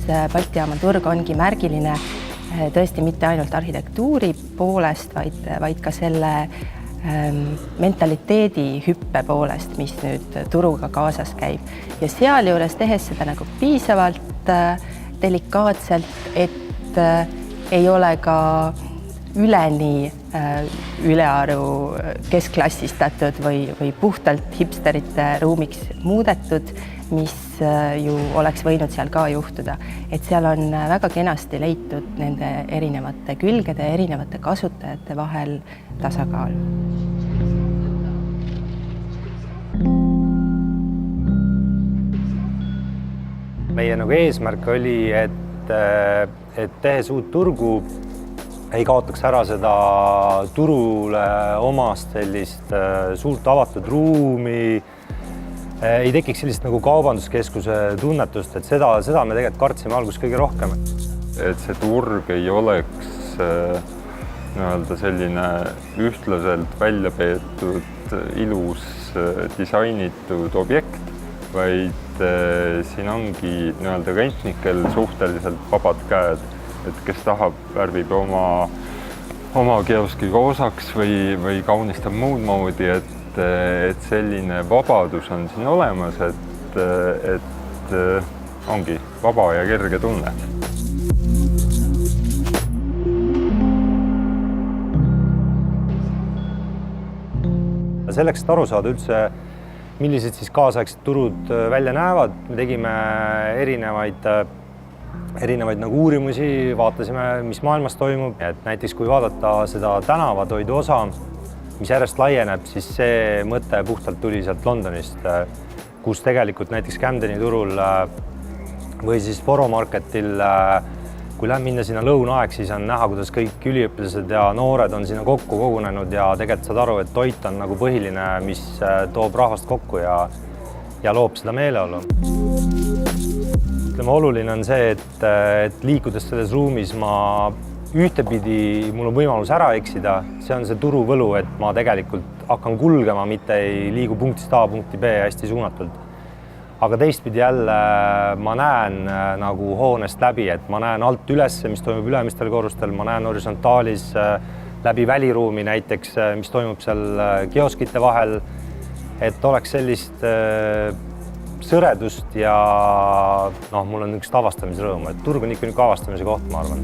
Balti jaama turg ongi märgiline tõesti mitte ainult arhitektuuri poolest, vaid ka selle mentaliteedi hüppe poolest, mis nüüd turuga kaasas käib. Ja sealjuures tehes seda nagu piisavalt delikaatselt, et ei ole ka üleni ülearu keskklassistatud või puhtalt hipsterite ruumiks muudetud, mis ju oleks võinud seal ka juhtuda. Et seal on väga kenasti leitud nende erinevate külgede, erinevate kasutajate vahel tasakaal. Meie eesmärk oli, et tehes uut turgu ei kaotaks ära seda turule omast sellist suurt avatud ruumi, ei tekiks sellist nagu kaubanduskeskuse tunnetust, et seda me tegelikult kartsime alguses kõige rohkem. Et see turg ei oleks selline ühtlaselt välja peetud, ilus, disainitud objekt, vaid siin ongi rentnikel suhteliselt vabad käed, et kes tahab, värvib oma kioskiga osaks või kaunistab muud moodi, et selline vabadus on siin olemas, et ongi vaba ja kerge tunne. Selleks, et aru saada üldse, millised siis kaasaegsed turud välja näevad, me tegime erinevaid uurimusi, vaatasime, mis maailmas toimub. Et näiteks kui vaadata seda tänavatoidu osa, mis järjest laieneb, siis see mõte puhtalt tuli sealt Londonist, kus tegelikult näiteks Camdeni turul või siis Borough Marketil, kui minna sinna lõunaaeg, siis on näha, kuidas kõik üliõpilased ja noored on sinna kokku kogunenud ja tegelikult saad aru, et toit on nagu põhiline, mis toob rahvast kokku ja loob seda meeleolu. Oluline on see, et liikudes selles ruumis ma ühtepidi, mul on võimalus ära eksida, see on see turuvõlu, et ma tegelikult hakkan kulgema, mitte ei liigu punktist A punkti B hästi suunatult. Aga teistpidi jälle ma näen nagu hoonest läbi, et ma näen alt üles, mis toimub ülemistel korrustel, ma näen horisontaalis läbi väliruumi näiteks, mis toimub seal kioskite vahel, et oleks sellist sõredust ja mul on üks avastamisrõõm, et turg on ikka nüüd avastamise koht, ma arvan.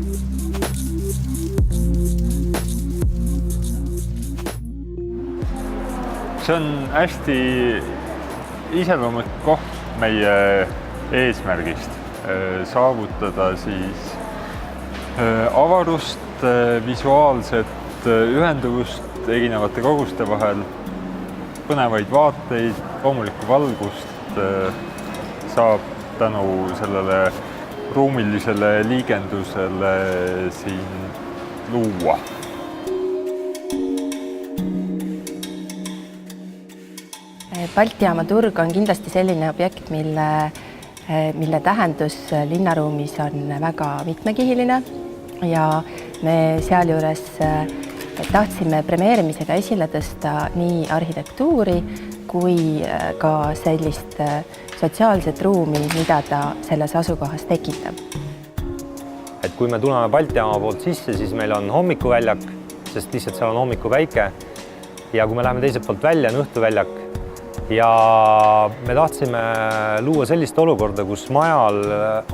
See on hästi iseloomulik koht meie eesmärgist saavutada siis avarust, visuaalset ühenduvust erinevate koguste vahel, põnevaid vaateid, loomulikku valgust saab tänu sellele ruumilisele liigendusele siin luua. Balti jaama turg on kindlasti selline objekt, mille tähendus linnaruumis on väga mitmekihiline ja me sealjuures tahtsime premeerimisega esile tõsta nii arhitektuuri kui ka sellist sotsiaalset ruumi, mida ta selles asukohas tekitab. Et kui me tuleme Balti jaama poolt sisse, siis meil on hommikuväljak, sest lihtsalt seal on hommikupäike. Ja kui me läheme teiselt poolt välja, on õhtuväljak. Ja me tahtsime luua sellist olukorda, kus majal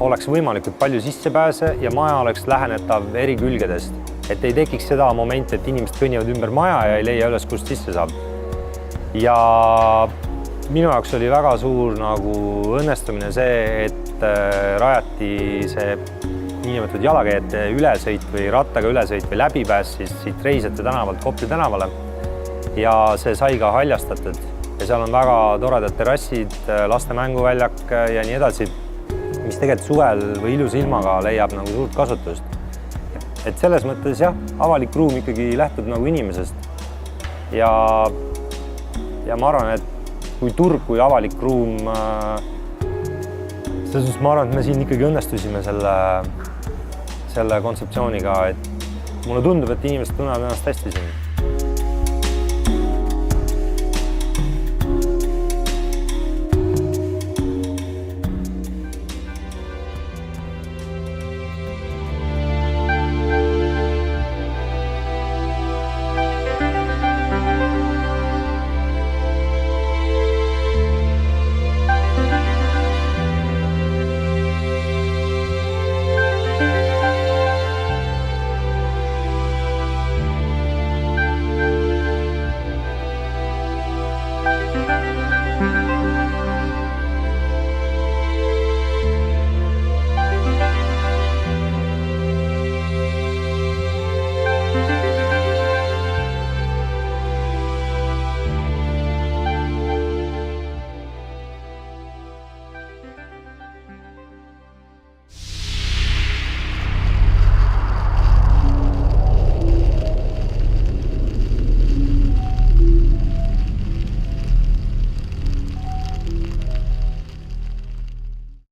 oleks võimalikult palju sissepääse ja maja oleks lähenetav eri külgedest. Et ei tekiks seda momenti, et inimesed kõnnivad ümber maja ja ei leia üles, kust sisse saab. Ja minu jaoks oli väga suur õnnestumine see, et rajati see niinimetatud jalakäijate ülesõit või rattaga ülesõit või läbipääs siis siit Reisjate tänavalt Kopli tänavale. Ja see sai ka haljastatud. Ja seal on väga toredad terrassid, laste mänguväljak ja nii edasi, mis tegelikult suvel või ilusa ilmaga leiab suurt kasutust. Et selles mõttes jah, avalik ruum ikkagi lähtub inimesest. Ja ma arvan, et kui turg, kui avalik ruum, selles ma arvan, et me siin ikkagi õnnestusime selle kontseptsiooniga, et mulle tundub, et inimesed tunnevad ennast hästi siin.